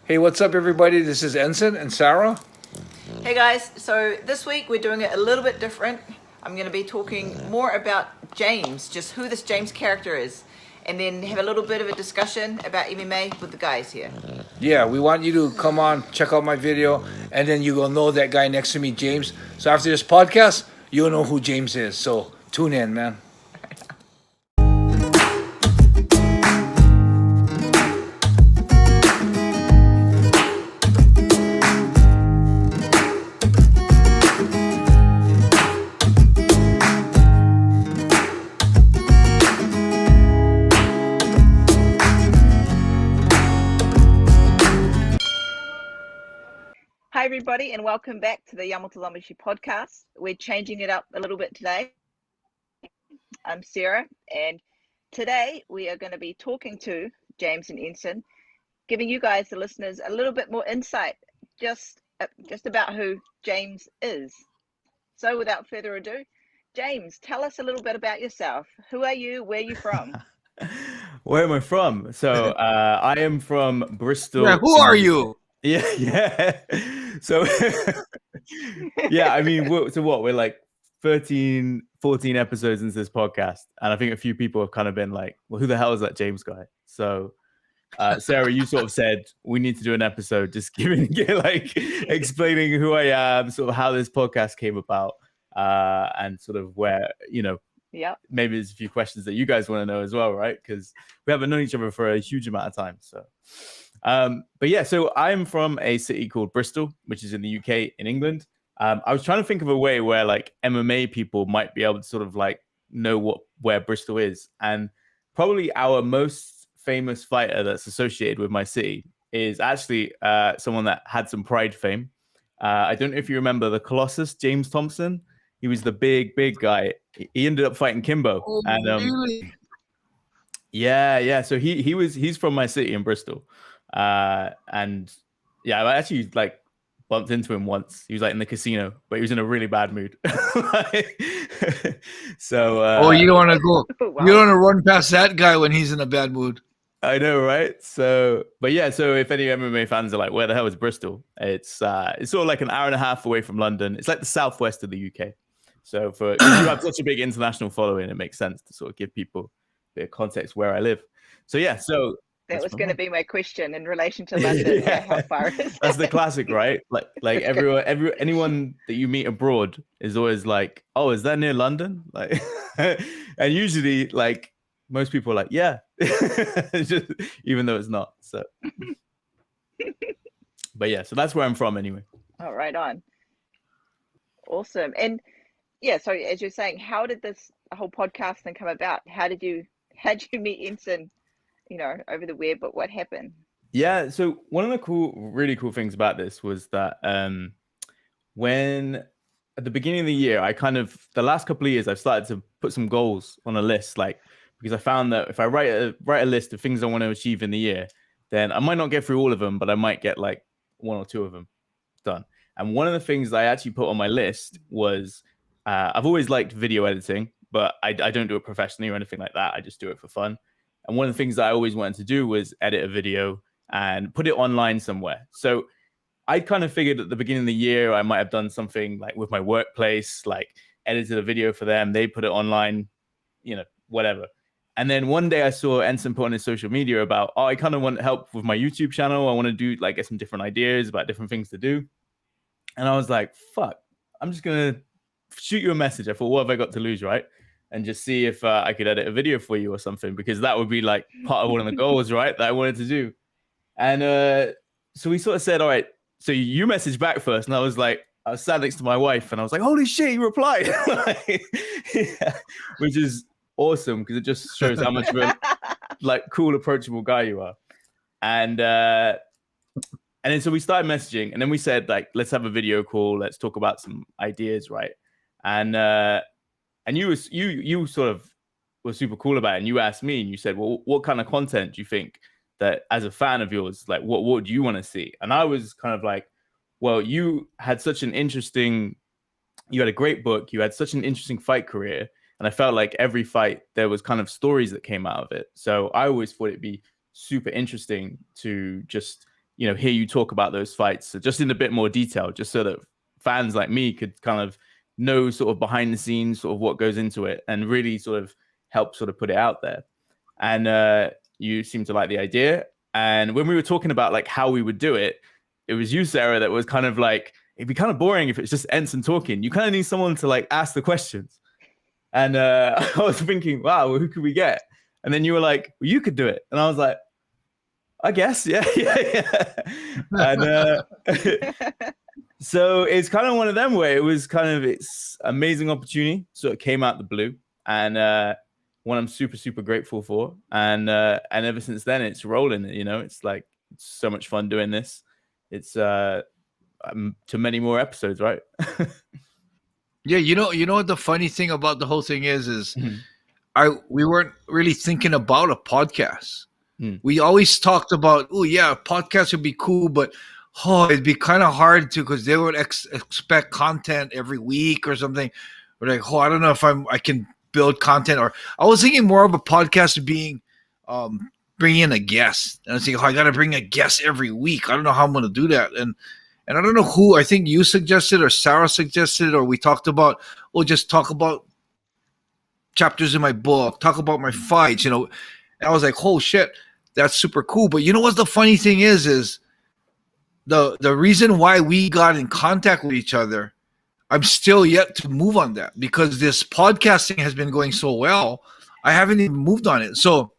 Hey, what's up, everybody? This is Enson and Sarah. Hey guys, so this week we're doing it a little bit different. I'm going to be talking more about James, just who this James character is, and then have a little bit of a discussion about MMA with the guys here. Yeah, we want you to come on, check out my video, and then you will know that guy next to me, James. So after this podcast, you'll know who James is. So tune in, man. Hi everybody, and welcome back to the Yamatodamashii podcast. We're changing it up a little bit today. I'm Sarah, and today we are going to be talking to James and Enson, giving you guys, the listeners, a little bit more insight just about who James is. So without further ado, James, tell us a little bit about yourself. Who are you? Where are you from? Where am I from? So I am from Bristol. Yeah, who are you? Yeah. So yeah, I mean, so what? We're like 13, 14 episodes into this podcast, and I think a few people have kind of been like, "Well, who the hell is that James guy?" So Sarah, you sort of said we need to do an episode just explaining who I am, sort of how this podcast came about, and sort of where, Yeah. maybe there's a few questions that you guys want to know as well, right? Because we haven't known each other for a huge amount of time. So, but yeah, so I'm from a city called Bristol, which is in the UK in England. I was trying to think of a way where like MMA people might be able to sort of like know where Bristol is, and probably our most famous fighter that's associated with my city is actually someone that had some Pride fame. I don't know if you remember the Colossus, James Thompson. He was the big guy. He ended up fighting Kimbo. Oh, And really? yeah. So he's from my city in Bristol. And yeah, I actually like bumped into him once. He was like in the casino, but he was in a really bad mood. So Oh, you don't want to go. Wow. You don't want to run past that guy when he's in a bad mood. I know, right? So, but yeah, so if any MMA fans are like, where the hell is Bristol? It's sort of like an hour and a half away from London. It's like the southwest of the UK. So because you have such a big international following, it makes sense to sort of give people a bit of context where I live. So yeah, so That was going to be my question in relation to Yeah. London. Yeah, how far is that's the classic, right? Like anyone that you meet abroad is always like, oh, is that near London? Like, and usually like most people are like, yeah, just, even though it's not. So, but yeah, so that's where I'm from anyway. Oh, right on. Awesome. And yeah, so as you're saying, how did this whole podcast thing come about? How did you meet Enson, over the web, but what happened? Yeah, so one of the really cool things about this was that when at the beginning of the year, the last couple of years, I've started to put some goals on a list, like because I found that if I write a list of things I want to achieve in the year, then I might not get through all of them, but I might get like one or two of them done. And one of the things I actually put on my list was I've always liked video editing, but I don't do it professionally or anything like that. I just do it for fun. And one of the things that I always wanted to do was edit a video and put it online somewhere. So I kind of figured at the beginning of the year, I might have done something like with my workplace, like edited a video for them. They put it online, whatever. And then one day I saw Enson put on his social media about, oh, I kind of want help with my YouTube channel. I want to do like get some different ideas about different things to do. And I was like, fuck, I'm just going to shoot you a message. I thought, what have I got to lose, right? And just see if I could edit a video for you or something, because that would be like part of one of the goals, right, that I wanted to do. And so we sort of said, all right, so you messaged back first. And I was sat next to my wife and I was like, holy shit, he replied. Yeah, which is awesome because it just shows how much of a like cool, approachable guy you are. And then so we started messaging, and then we said like, let's have a video call. Let's talk about some ideas, right? And you sort of were super cool about it, and you asked me, and you said, well, what kind of content do you think that as a fan of yours, like what do you want to see? And I was kind of like, well, you had a great book, you had such an interesting fight career, and I felt like every fight there was kind of stories that came out of it. So I always thought it'd be super interesting to just hear you talk about those fights, so just in a bit more detail, just so that fans like me could kind of know sort of behind the scenes, sort of what goes into it, and really sort of help sort of put it out there. And you seem to like the idea. And when we were talking about like how we would do it, it was you, Sarah, that was kind of like, it'd be kind of boring if it's just Enson talking. You kind of need someone to like ask the questions. And I was thinking, wow, well, who could we get? And then you were like, well, you could do it. And I was like, I guess, yeah. And so it's kind of one of them where it was kind of, it's amazing opportunity. So it came out the blue, and one I'm super, super grateful for. And ever since then it's rolling, it's like, it's so much fun doing this. It's to many more episodes, right? Yeah, you know what the funny thing about the whole thing is we weren't really thinking about a podcast. We always talked about, oh yeah, a podcast would be cool, but it'd be kind of hard to, because they would expect content every week or something. We're like, I don't know if I can build content. Or I was thinking more of a podcast being bringing in a guest, and I was thinking, I got to bring a guest every week. I don't know how I'm going to do that, and I don't know who. I think you suggested, or Sarah suggested, or we talked about, just talk about chapters in my book, talk about my fights, And I was like, oh shit, that's super cool. But you know what the funny thing is the reason why we got in contact with each other, I'm still yet to move on that, because this podcasting has been going so well. I haven't even moved on it. So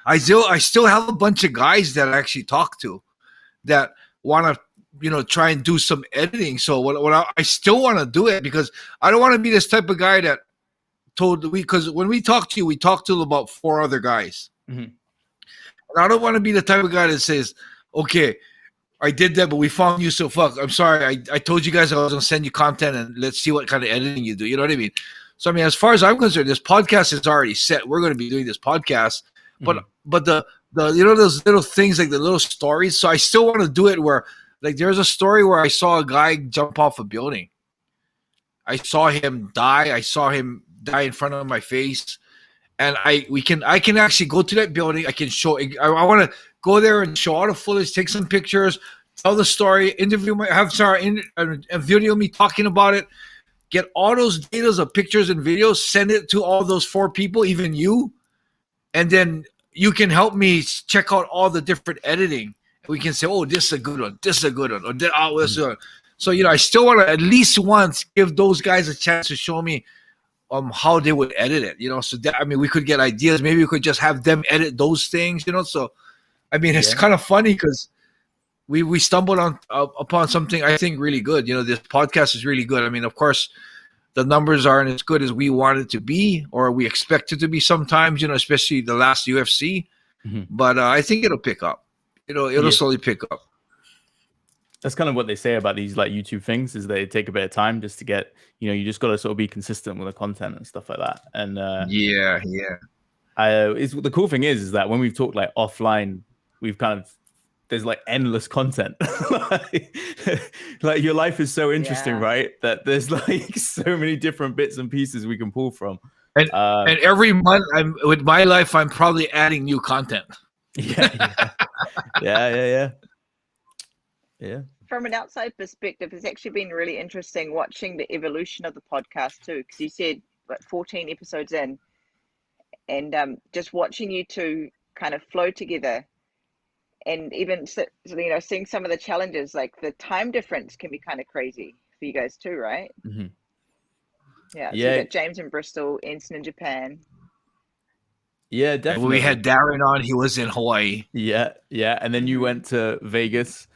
I still have a bunch of guys that I actually talk to that want to, try and do some editing. So what I still want to do it, because I don't want to be this type of guy that because when we talk to you, we talk to about 4 other guys. And I don't want to be the type of guy that says, okay, I did that, but we found you, so fuck. I'm sorry. I told you guys I was going to send you content, and let's see what kind of editing you do. You know what I mean? So, I mean, as far as I'm concerned, this podcast is already set. We're going to be doing this podcast. But the those little things, like the little stories. So I still want to do it where, like, there's a story where I saw a guy jump off a building. I saw him die. I saw him die in front of my face. And I can actually go to that building. I can show. I want to go there and show all the footage, take some pictures, tell the story, interview video me talking about it, get all those data of pictures and videos, send it to all those 4 people, even you, and then you can help me check out all the different editing. We can say, oh, this is a good one, this is a good one, or this is a good one. So I still want to at least once give those guys a chance to show me how they would edit it, so that, I mean, we could get ideas. Maybe we could just have them edit those things, so I mean, it's kind of funny because we stumbled upon something I think really good. This podcast is really good. I mean, of course, the numbers aren't as good as we want it to be, or we expect it to be sometimes, especially the last UFC. But I think it'll pick up. It'll slowly pick up. That's kind of what they say about these like YouTube things, is they take a bit of time just to get, you just got to sort of be consistent with the content and stuff like that. And the cool thing is that when we've talked like offline, we've there's like endless content. like your life is so interesting, right? That there's like so many different bits and pieces we can pull from. And every month, with my life, I'm probably adding new content. Yeah. From an outside perspective, it's actually been really interesting watching the evolution of the podcast too, because you said 14 episodes in, and just watching you two kind of flow together, and even seeing some of the challenges, like the time difference can be kind of crazy for you guys too, right? So you got James in Bristol, Enson in Japan. Yeah, definitely. We had Darren on. He was in Hawaii. Yeah, and then you went to Vegas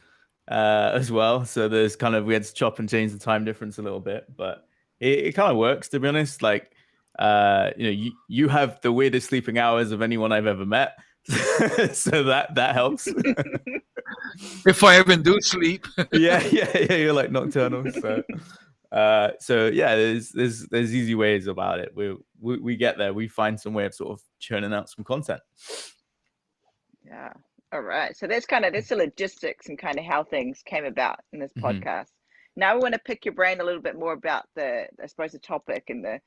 as well. So we had to chop and change the time difference a little bit, but it kind of works, to be honest. Like, you have the weirdest sleeping hours of anyone I've ever met. So that helps. If I even do sleep. yeah, you're like nocturnal. So yeah, there's easy ways about it. We get there. We find some way of sort of churning out some content. Yeah. All right. So that's the logistics and kind of how things came about in this podcast. Now we want to pick your brain a little bit more about the topic and the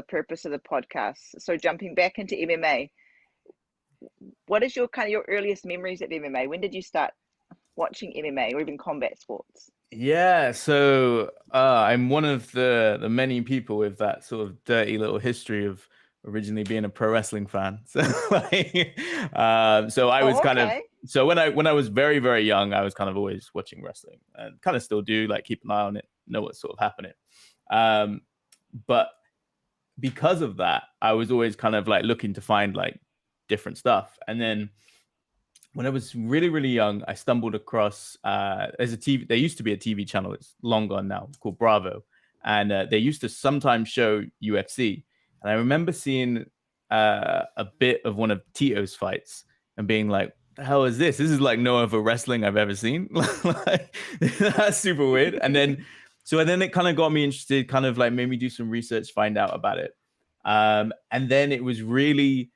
purpose of the podcast. So jumping back into MMA, what is your earliest memories of MMA? When did you start watching MMA or even combat sports? Yeah, so I'm one of the many people with that sort of dirty little history of originally being a pro wrestling fan. So so I was kind of, so when I was very, very young, I was kind of always watching wrestling and kind of still do, like, keep an eye on it, know what's sort of happening. But because of that, I was always kind of like looking to find like different stuff. And then when I was really, really young, I stumbled across there's a TV. There used to be a TV channel. It's long gone now, called Bravo, and they used to sometimes show UFC. And I remember seeing a bit of one of Tito's fights and being like, "The hell is this? This is like no other wrestling I've ever seen." Like, that's super weird. And then it kind of got me interested. Kind of like made me do some research, find out about it. And then it was really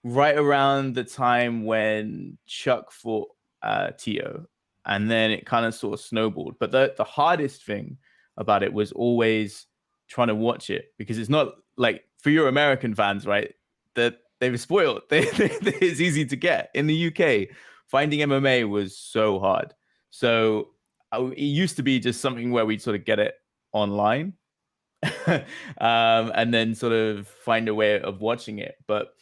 right around the time when Chuck fought Tito, and then it kind of sort of snowballed. But the hardest thing about it was always trying to watch it, because it's not like, for your American fans, right, that they were spoiled. It's easy to get. In the UK, finding MMA was so hard. So it used to be just something where we'd sort of get it online and then sort of find a way of watching it. But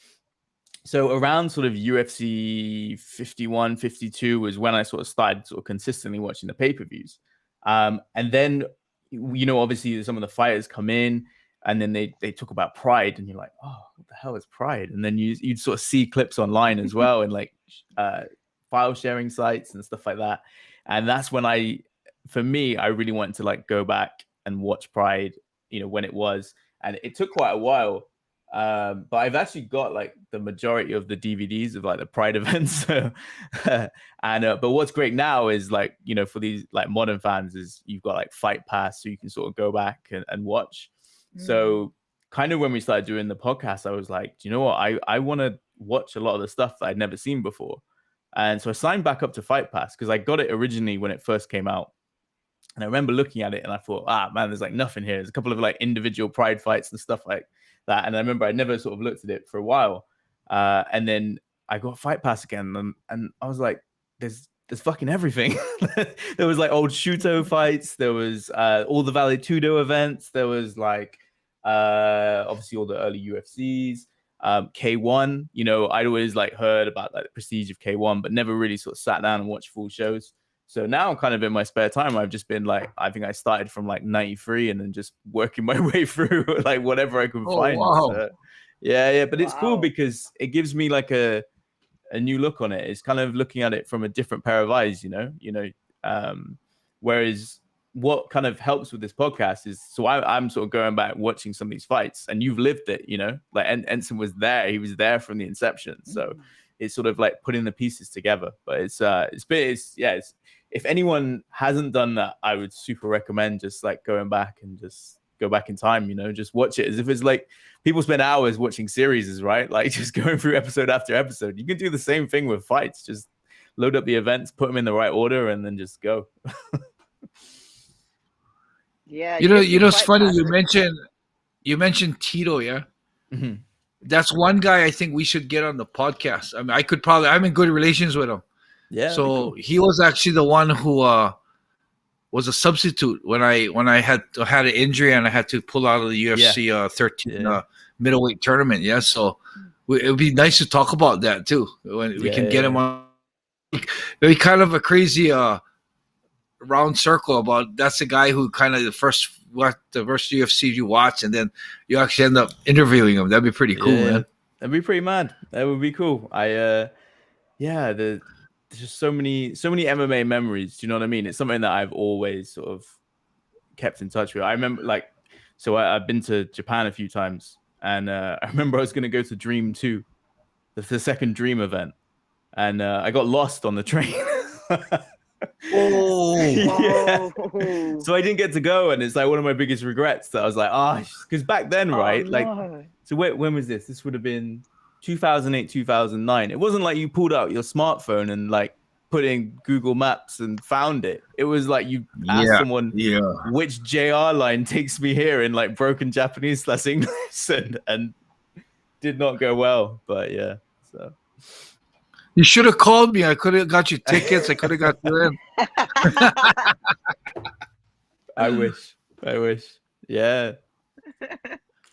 so around sort of UFC 51, 52 was when I sort of started sort of consistently watching the pay-per-views. And then, obviously some of the fighters come in and then they talk about Pride, and you're like, oh, what the hell is Pride? And then you'd sort of see clips online as well, and like file sharing sites and stuff like that. And that's when I really wanted to like go back and watch Pride, when it was. And it took quite a while. But I've actually got like the majority of the DVDs of like the Pride events. And but what's great now is like, for these like modern fans, is you've got like Fight Pass, so you can sort of go back and watch. So kind of when we started doing the podcast, I was like, do you know what? I want to watch a lot of the stuff that I'd never seen before. And so I signed back up to Fight Pass because I got it originally when it first came out. And I remember looking at it and I thought, man, there's like nothing here. There's a couple of like individual Pride fights and stuff like that. And I remember I never sort of looked at it for a while. And then I got Fight Pass again, and I was like, there's fucking everything. There was like old Shuto fights. There was all the Vale Tudo events. There was like obviously all the early UFCs. K1, I'd always like heard about like the prestige of K1, but never really sort of sat down and watched full shows. So now kind of in my spare time, I've just been like, I think I started from like 93 and then just working my way through like whatever I could find. Wow. So, yeah. But it's cool because it gives me like a new look on it. It's kind of looking at it from a different pair of eyes, whereas what kind of helps with this podcast is, so I'm sort of going back watching some of these fights, and you've lived it, like Enson was there. He was there from the inception. So it's sort of like putting the pieces together. But it's if anyone hasn't done that, I would super recommend just like going back and just go back in time, just watch it as if it's like people spend hours watching series, right? Like just going through episode after episode. You can do the same thing with fights. Just load up the events, put them in the right order, and then just go. Yeah. It's funny you mentioned Tito, yeah? Mm-hmm. That's one guy I think we should get on the podcast. I mean, I'm in good relations with him. Yeah. So cool. he was actually the one who was a substitute when I had an injury and I had to pull out of the UFC 13 middleweight tournament. Yeah, so it would be nice to talk about that too when we can get him on. Maybe kind of a crazy round circle about that's the guy who kind of the first UFC you watch, and then you actually end up interviewing him. That'd be pretty cool, man. That'd be pretty mad. That would be cool. There's just so many MMA memories. Do you know what I mean? It's something that I've always sort of kept in touch with. I remember I've been to Japan a few times, and I remember I was going to go to Dream 2, the second Dream event, and I got lost on the train. Yeah. So I didn't get to go, and it's like one of my biggest regrets that I was like, because back then, right? No. Like, so when was this? This would have been 2008, 2009. It wasn't like you pulled out your smartphone and like put in Google Maps and found it. It was like you asked someone, which JR line takes me here in like broken Japanese / English, and did not go well. But yeah, so You should have called me. I could have got you tickets. I could have got you in. I wish. Yeah.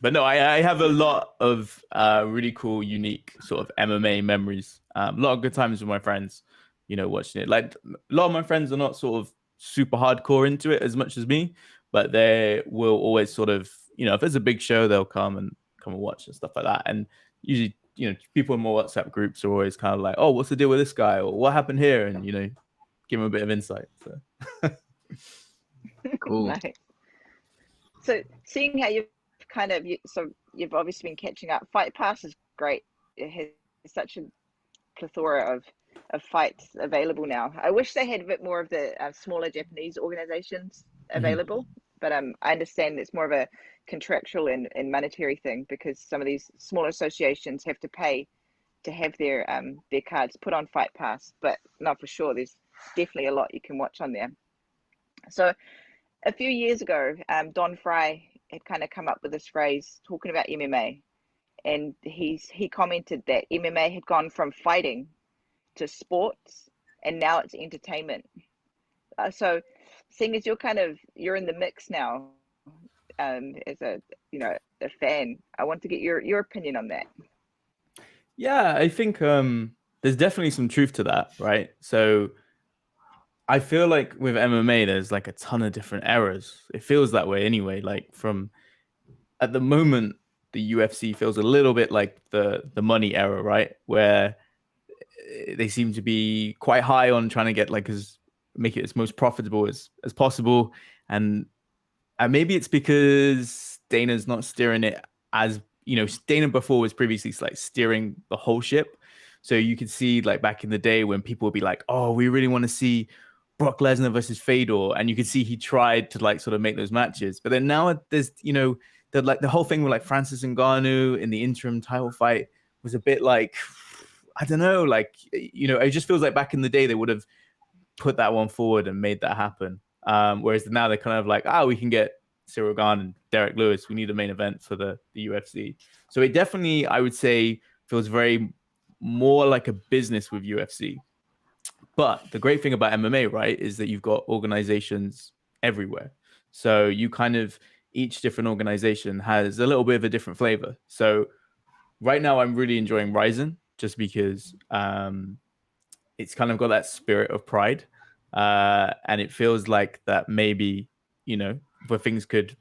But no, I have a lot of really cool, unique sort of MMA memories. A lot of good times with my friends, watching it. Like a lot of my friends are not sort of super hardcore into it as much as me, but they will always sort of, if there's a big show, they'll come and watch and stuff like that. And usually, people in my WhatsApp groups are always kind of like, oh, what's the deal with this guy? Or what happened here? And, give them a bit of insight. So. Cool. Nice. So seeing how you've you've obviously been catching up. Fight Pass is great. It has such a plethora of fights available now. I wish they had a bit more of the smaller Japanese organizations available, but I understand it's more of a contractual and monetary thing, because some of these smaller associations have to pay to have their cards put on Fight Pass. But no, for sure, there's definitely a lot you can watch on there. So a few years ago, Don Fry had kind of come up with this phrase talking about MMA, and he commented that MMA had gone from fighting to sports, and now it's entertainment. So seeing as you're in the mix now, as a fan, I want to get your opinion on that. Yeah, I think there's definitely some truth to that, right? So I feel like with MMA, there's like a ton of different eras. It feels that way anyway. Like from at the moment, the UFC feels a little bit like the money era, right? Where they seem to be quite high on trying to get make it as most profitable as possible. And maybe it's because Dana's not steering it as, Dana before was previously like steering the whole ship. So you could see like back in the day when people would be like, oh, we really want to see Brock Lesnar versus Fedor. And you could see he tried to like sort of make those matches. But then now there's, the whole thing with like Francis Ngannou in the interim title fight was a bit like, I don't know, like, it just feels like back in the day they would have put that one forward and made that happen. Whereas now they're kind of like, we can get Cyril Gane and Derek Lewis. We need a main event for the UFC. So it definitely, I would say, feels very more like a business with UFC. But the great thing about MMA, right, is that you've got organizations everywhere. So you each different organization has a little bit of a different flavor. So right now I'm really enjoying Rizin just because it's kind of got that spirit of pride. And it feels like that maybe, where things could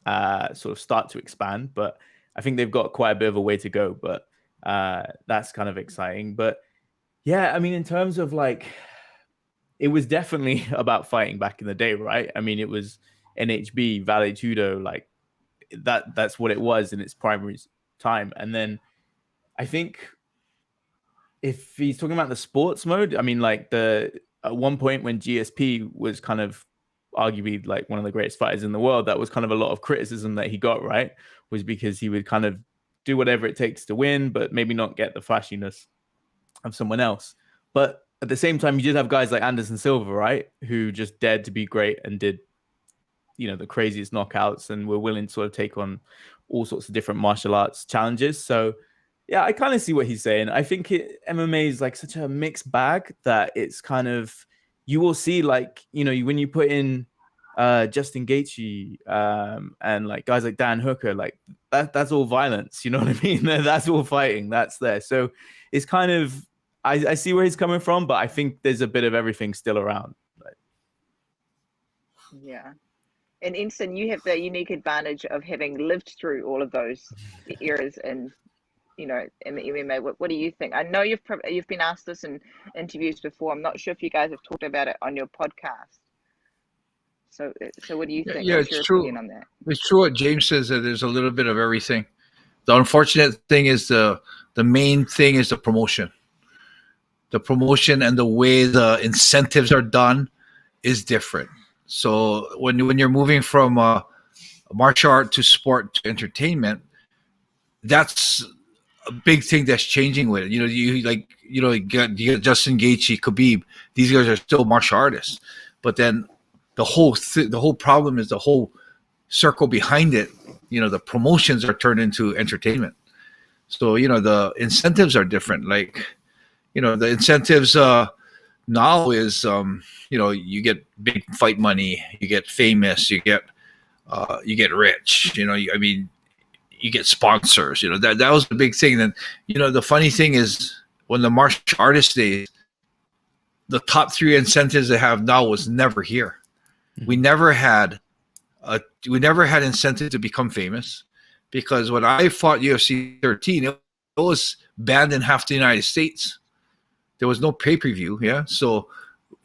sort of start to expand. But I think they've got quite a bit of a way to go. But that's kind of exciting. But yeah, I mean, in terms of like, it was definitely about fighting back in the day, right? I mean, it was NHB, Vale Tudo, like that's what it was in its primary time. And then I think if he's talking about the sports mode, I mean, like at one point when GSP was kind of arguably like one of the greatest fighters in the world, that was kind of a lot of criticism that he got, right? Was because he would kind of do whatever it takes to win, but maybe not get the flashiness of someone else. But at the same time, you did have guys like Anderson Silva, right? Who just dared to be great and did, the craziest knockouts and were willing to sort of take on all sorts of different martial arts challenges. So yeah, I kind of see what he's saying. I think MMA is like such a mixed bag that it's kind of, you will see like, when you put in Justin Gaethje and like guys like Dan Hooker, like that's all violence. You know what I mean? That's all fighting. That's there. So it's kind of, I see where he's coming from, but I think there's a bit of everything still around. Right? Yeah. And Enson, you have the unique advantage of having lived through all of those eras and in the MMA. What do you think? I know you've been asked this in interviews before. I'm not sure if you guys have talked about it on your podcast. So what do you think? Yeah, What's it's your true. opinion on that? It's true what James says, that there's a little bit of everything. The unfortunate thing is the main thing is the promotion. The promotion and the way the incentives are done is different. So when you're moving from martial art to sport to entertainment, that's a big thing that's changing with it. You get Justin Gaethje, Khabib. These guys are still martial artists, but then the whole problem is the whole circle behind it. The promotions are turned into entertainment. So the incentives are different. Like The incentives now is you get big fight money, you get famous, you get rich. I mean, you get sponsors. That was the big thing. Then the funny thing is when the martial artist days, the top three incentives they have now was never here. We never had incentive to become famous, because when I fought UFC 13, it was banned in half the United States. There was no pay-per-view, yeah, so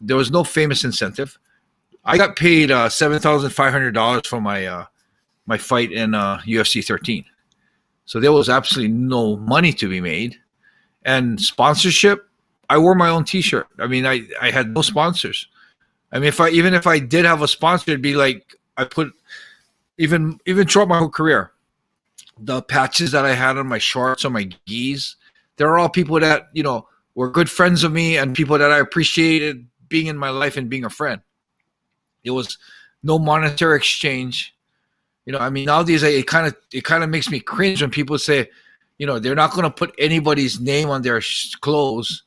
there was no famous incentive. I got paid $7,500 for my fight in UFC 13, so there was absolutely no money to be made. And sponsorship, I wore my own T-shirt. I mean, I had no sponsors. I mean, if I did have a sponsor, it'd be like I put even throughout my whole career, the patches that I had on my shorts, on my gis, they're all people that were good friends of me and people that I appreciated being in my life and being a friend. It was no monetary exchange. I mean, nowadays it kind of makes me cringe when people say, they're not going to put anybody's name on their clothes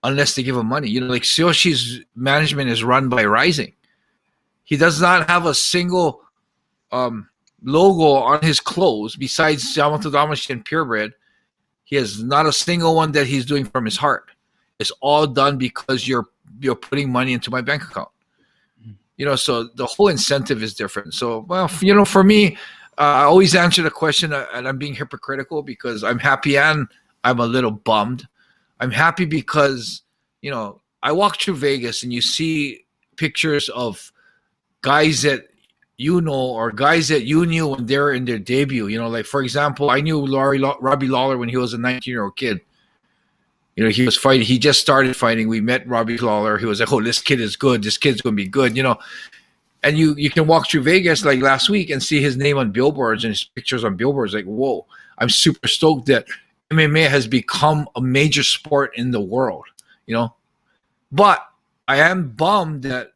unless they give them money. Like Suyoshi's management is run by Rizin. He does not have a single logo on his clothes besides Yamatodamashii and Purebred. He has not a single one that he's doing from his heart. It's all done because you're putting money into my bank account. So the whole incentive is different. So, well, for me, I always answer the question, and I'm being hypocritical because I'm happy and I'm a little bummed. I'm happy because, I walk through Vegas and you see pictures of guys that or guys that you knew when they were in their debut. Like, for example, I knew Robbie Lawler when he was a 19-year-old kid. He was fighting. He just started fighting. We met Robbie Lawler. He was like, oh, this kid is good. This kid's going to be good, And you can walk through Vegas like last week and see his name on billboards and his pictures on billboards. Like, whoa, I'm super stoked that MMA has become a major sport in the world, But I am bummed that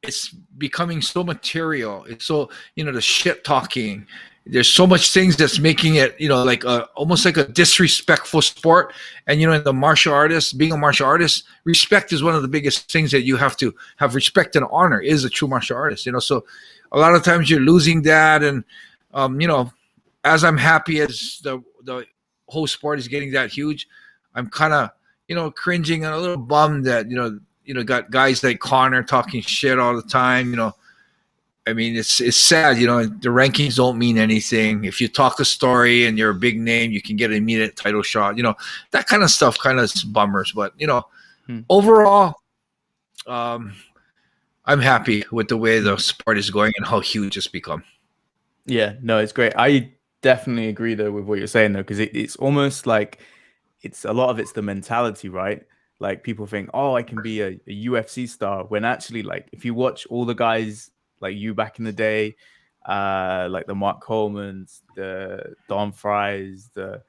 it's becoming so material. It's so, the shit talking. There's so much things that's making it, like almost like a disrespectful sport. And, in the martial artist, being a martial artist, respect is one of the biggest things that you have to have. Respect and honor is a true martial artist, So a lot of times you're losing that. And, as I'm happy as the whole sport is getting that huge, I'm kind of, cringing and a little bummed that, got guys like Connor talking shit all the time, I mean, it's sad, the rankings don't mean anything. If you talk a story and you're a big name, you can get an immediate title shot, that kind of stuff kind of bummers. But, overall, I'm happy with the way the sport is going and how huge it's become. Yeah, no, it's great. I definitely agree though with what you're saying though, because it's almost like it's a lot of it's the mentality, right? Like people think, oh, I can be a UFC star, when actually, like, if you watch all the guys like you back in the day, like the Mark Colemans, the Don Fries, the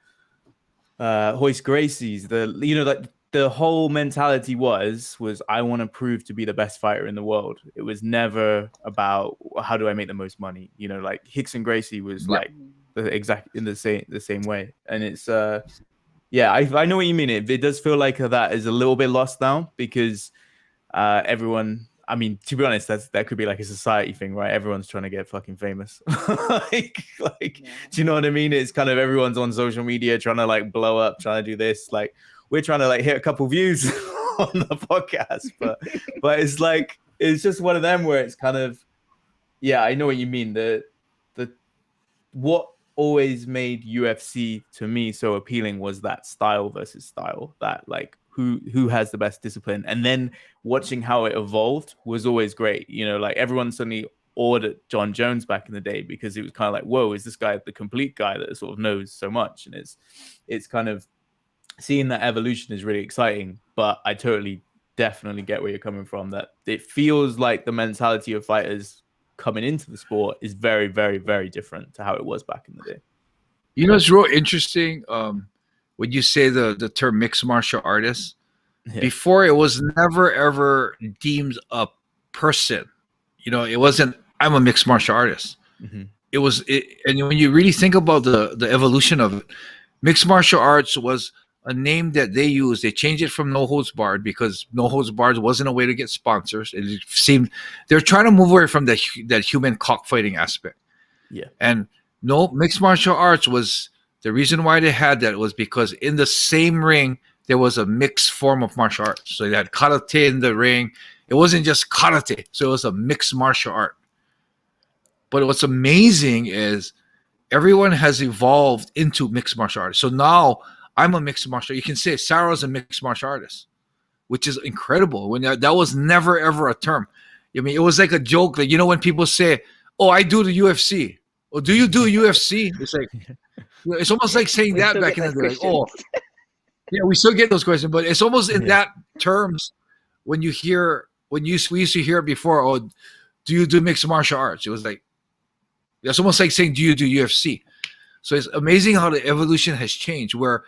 Hoist Gracies, like the whole mentality was I want to prove to be the best fighter in the world. It was never about how do I make the most money. Like Hickson Gracie was like exactly in the same way. And it's yeah, I know what you mean. It does feel like that is a little bit lost now because everyone. I mean, to be honest, that could be like a society thing, right? Everyone's trying to get fucking famous. like, do you know what I mean? It's kind of everyone's on social media trying to like blow up, trying to do this. Like, we're trying to like hit a couple views on the podcast, but it's like it's just one of them where it's kind of, yeah, I know what you mean. The what always made UFC to me so appealing was that style versus style, that like who has the best discipline. And then watching how it evolved was always great. Like everyone suddenly ordered John Jones back in the day because it was kind of like, whoa, is this guy the complete guy that sort of knows so much? And it's kind of seeing that evolution is really exciting. But I definitely get where you're coming from, that it feels like the mentality of fighters coming into the sport is very, very, very different to how it was back in the day. It's real interesting when you say the term mixed martial artist. Yeah. Before, it was never ever deemed a person. It wasn't, I'm a mixed martial artist. Mm-hmm. It was, and when you really think about the evolution of it, mixed martial arts was a name that they use. They changed it from No Holds Barred because No Holds Barred wasn't a way to get sponsors. It seemed they're trying to move away from that human cockfighting aspect. Yeah. And no, mixed martial arts was the reason why they had that was because in the same ring there was a mixed form of martial arts. So they had karate in the ring. It wasn't just karate, so it was a mixed martial art. But what's amazing is everyone has evolved into mixed martial artists. So now I'm a mixed martial. You can say Sarah's a mixed martial artist, which is incredible. When that was never ever a term. I mean, it was like a joke. Like, you know, when people say, "Oh, I do the UFC," or "Do you do UFC?" It's like it's almost like saying that back in the day. Like, oh, yeah, we still get those questions, but it's almost in that terms when you hear we used to hear it before. Oh, do you do mixed martial arts? It was like it's almost like saying, "Do you do UFC?" So it's amazing how the evolution has changed. Where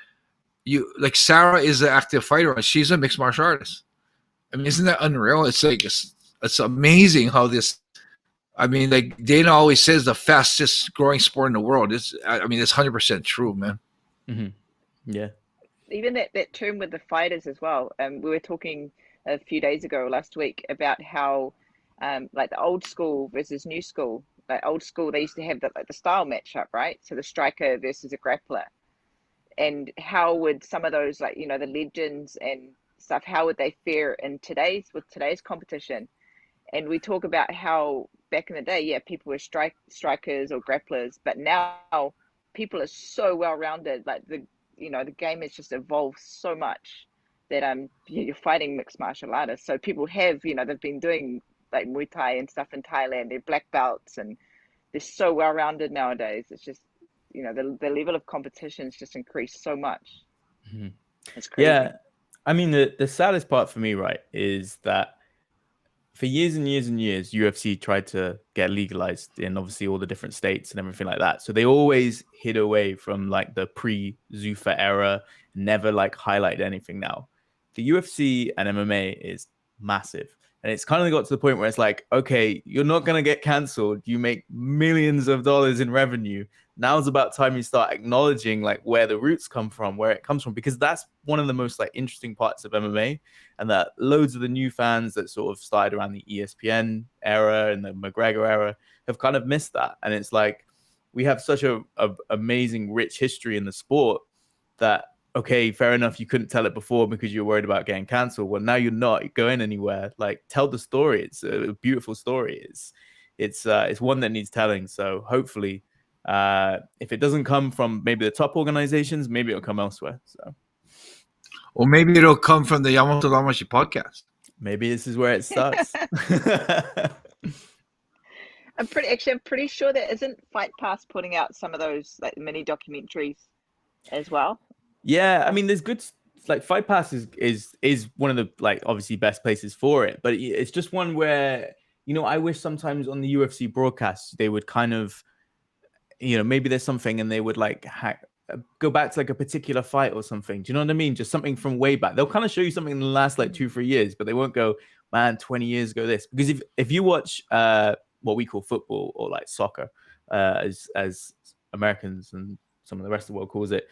you like Sarah is an active fighter and she's a mixed martial artist. I mean, isn't that unreal? It's like it's amazing how this. I mean, like Dana always says, the fastest growing sport in the world. I mean, it's 100% true, man. Mm-hmm. Yeah. Even that term with the fighters as well. We were talking a few days ago, last week, about how like the old school versus new school. Like old school, they used to have the style matchup, right? So the striker versus a grappler. And how would some of those, like, you know, the legends and stuff, how would they fare in today's competition? And we talk about how back in the day, yeah, people were strikers or grapplers, but now people are so well-rounded. Like the game has just evolved so much that you're fighting mixed martial artists. So people have, you know, they've been doing like Muay Thai and stuff in Thailand. They're black belts and they're so well-rounded nowadays. It's just, you know, the level of competition has just increased so much. Mm-hmm. It's crazy. Yeah. I mean, the saddest part for me, right, is that for years and years and years, UFC tried to get legalized in obviously all the different states and everything like that. So they always hid away from like the pre-Zuffa era, never like highlighted anything now. The UFC and MMA is massive. And it's kind of got to the point where it's like, okay, you're not going to get canceled. You make millions of dollars in revenue. Now's about time you start acknowledging like where the roots come from, where it comes from, because that's one of the most like interesting parts of MMA, and that loads of the new fans that sort of started around the ESPN era and the McGregor era have kind of missed that. And it's like we have such a amazing, rich history in the sport that, okay, fair enough, you couldn't tell it before because you were worried about getting canceled. Well, now you're not going anywhere. Like, tell the story. It's a beautiful story. It's one that needs telling. So hopefully, if it doesn't come from maybe the top organizations, maybe it'll come elsewhere. So, or maybe it'll come from the Yamatodamashii podcast. Maybe this is where it starts. I'm pretty sure that isn't Fight Pass putting out some of those like mini documentaries as well. Yeah, I mean, there's good, like Fight Pass is one of the like obviously best places for it, but it's just one where, you know, I wish sometimes on the UFC broadcasts they would kind of, you know, maybe there's something and they would like go back to like a particular fight or something. Do you know what I mean? Just something from way back. They'll kind of show you something in the last like 2-3 years, but they won't go, man, 20 years ago this. Because if you watch what we call football or like soccer, as Americans and some of the rest of the world calls it,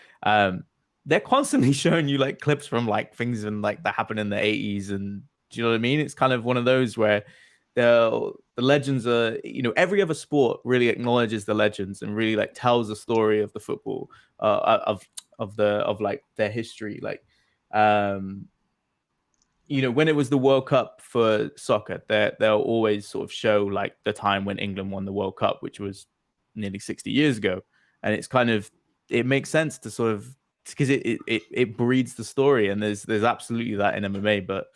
they're constantly showing you like clips from like things and like that happened in the 80s. And do you know what I mean? It's kind of one of those where the legends are, you know, every other sport really acknowledges the legends and really like tells the story of the football, of like their history. Like, you know, when it was the World Cup for soccer, they'll always sort of show like the time when England won the World Cup, which was nearly 60 years ago. And it's kind of, it makes sense to sort of, because it breeds the story, and there's absolutely that in MMA, but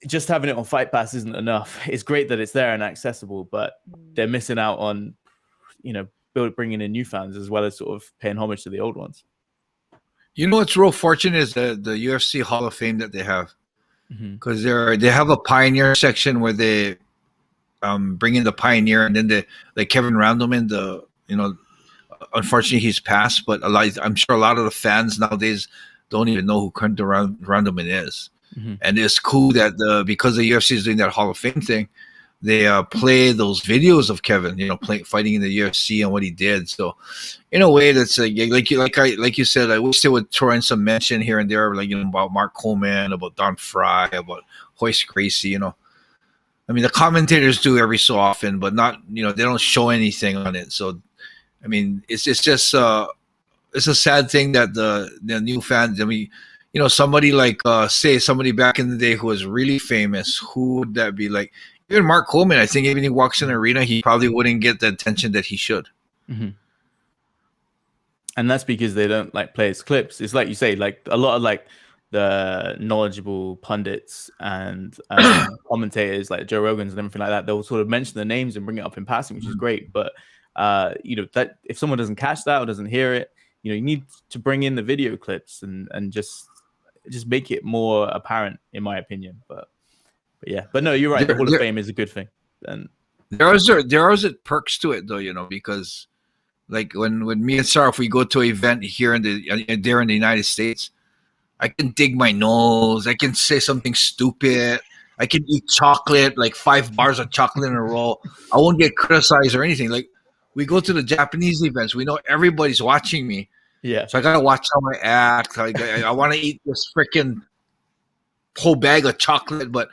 just having it on Fight Pass isn't enough. It's great that it's there and accessible, but they're missing out on, you know, bringing in new fans as well as sort of paying homage to the old ones. You know what's real fortunate is the UFC Hall of Fame that they have, because they have a pioneer section where they bring in the pioneer, and then like Kevin Randleman, unfortunately he's passed, but I'm sure a lot of the fans nowadays don't even know who Randleman is. And it's cool that because the UFC is doing that Hall of Fame thing, they play those videos of Kevin, fighting in the UFC and what he did. So in a way, that's like you said, I wish they would throw in some mention here and there, like about Mark Coleman, about Don Fry, about Hoist Gracie. I mean, the commentators do every so often, but not, they don't show anything on it. So I mean, it's just it's a sad thing that the new fans. I mean, somebody like say somebody back in the day who was really famous. Who would that be? Like even Mark Coleman. I think even he walks in the arena, he probably wouldn't get the attention that he should. Mm-hmm. And that's because they don't like play his clips. It's like you say, like a lot of like the knowledgeable pundits and commentators like Joe Rogan's and everything like that, they'll sort of mention the names and bring it up in passing, which is great. But that if someone doesn't catch that or doesn't hear it, you need to bring in the video clips and just make it more apparent, in my opinion. But yeah, but no, you're right. The Hall of Fame is a good thing. And there are perks to it though, because like when me and Sarah, if we go to an event here in the United States, I can dig my nose. I can say something stupid. I can eat chocolate, like 5 bars of chocolate in a row. I won't get criticized or anything. Like we go to the Japanese events, we know everybody's watching me. Yeah. So I gotta watch how I act. I want to eat this freaking whole bag of chocolate, but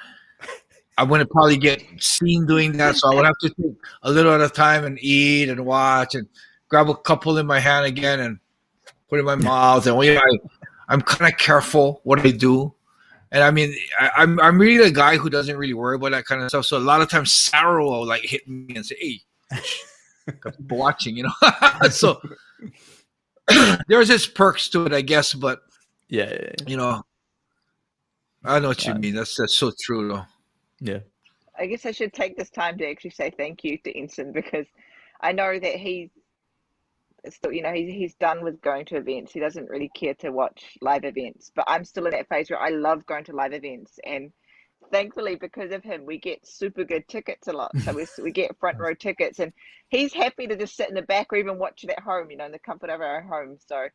I wouldn't probably get seen doing that. So I would have to take a little at a time and eat and watch and grab a couple in my hand again and put it in my mouth. And I'm kind of careful what I do. And I mean, I'm really a guy who doesn't really worry about that kind of stuff. So a lot of times Sarah will like hit me and say, "Hey, got people watching," So there's its perks to it, I guess. But yeah. I know what you mean. That's so true, though. Yeah. I guess I should take this time to actually say thank you to Enson, because I know that he's still, he's done with going to events. He doesn't really care to watch live events, but I'm still in that phase where I love going to live events. And thankfully, because of him, we get super good tickets a lot. So we get front row tickets, and he's happy to just sit in the back or even watch it at home, in the comfort of our home. So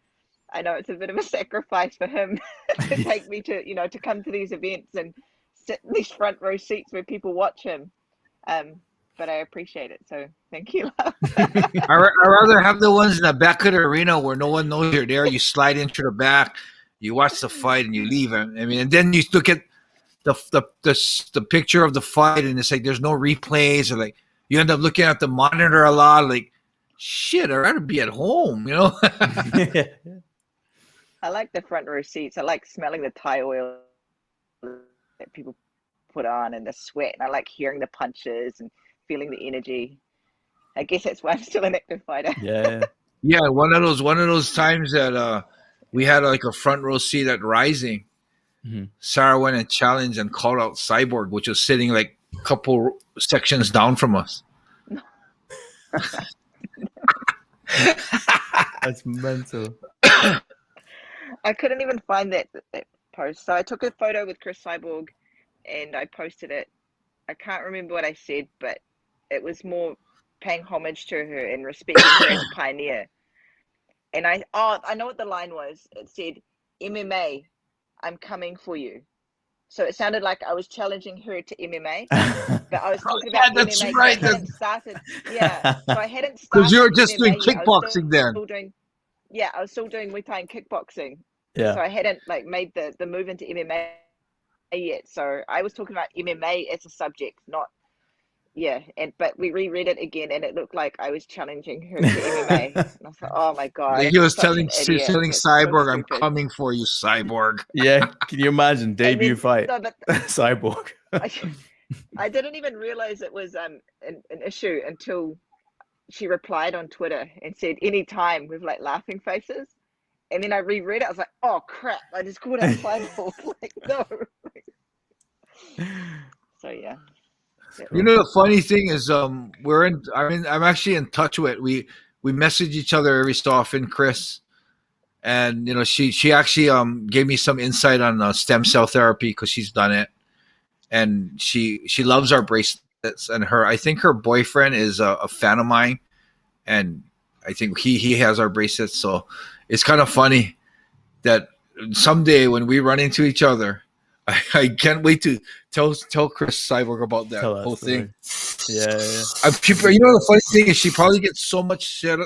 I know it's a bit of a sacrifice for him to take me to, to come to these events and sit in these front row seats where people watch him. But I appreciate it. So thank you. I'd rather have the ones in the back of the arena where no one knows you're there. You slide into the back, you watch the fight, and you leave. I mean, and then you look at the picture of the fight, and it's like there's no replays, or like you end up looking at the monitor a lot. Like, shit, I'd rather be at home, I like the front row seats. I like smelling the Thai oil that people put on and the sweat, and I like hearing the punches and feeling the energy. I guess that's why I'm still an active fighter. Yeah. One of those times that we had like a front row seat at Rising. Mm-hmm. Sarah went and challenged and called out Cyborg, which was sitting like a couple sections down from us. That's mental. I couldn't even find that post. So I took a photo with Chris Cyborg and I posted it. I can't remember what I said, but it was more paying homage to her and respecting her as a pioneer. And I know what the line was. It said, "MMA, I'm coming for you." So it sounded like I was challenging her to MMA, but I was talking about that's MMA. Right. I hadn't started. Yeah, so I hadn't started. Because you were just MMA doing kickboxing then. I was still doing Muay Thai and kickboxing. Yeah. So I hadn't like made the move into MMA yet. So I was talking about MMA as a subject, not. Yeah, but we reread it again, and it looked like I was challenging her to MMA. And I thought, "Oh my god!" He was telling Cyborg, so "I'm coming for you, Cyborg." Yeah, can you imagine debut fight? No, but Cyborg. I didn't even realize it was an issue until she replied on Twitter and said "anytime" with like laughing faces, and then I reread it. I was like, "Oh crap! I just called out Cyborg." Like no. So yeah. You know, the funny thing is, I'm actually in touch with. We message each other every so often, Chris, and she actually gave me some insight on stem cell therapy because she's done it, and she loves our bracelets. And I think her boyfriend is a fan of mine, and I think he has our bracelets. So it's kind of funny that someday when we run into each other, I can't wait to tell Chris Cyborg about that Tell whole us. thing. Yeah. You know, the funny thing is, she probably gets so much shit.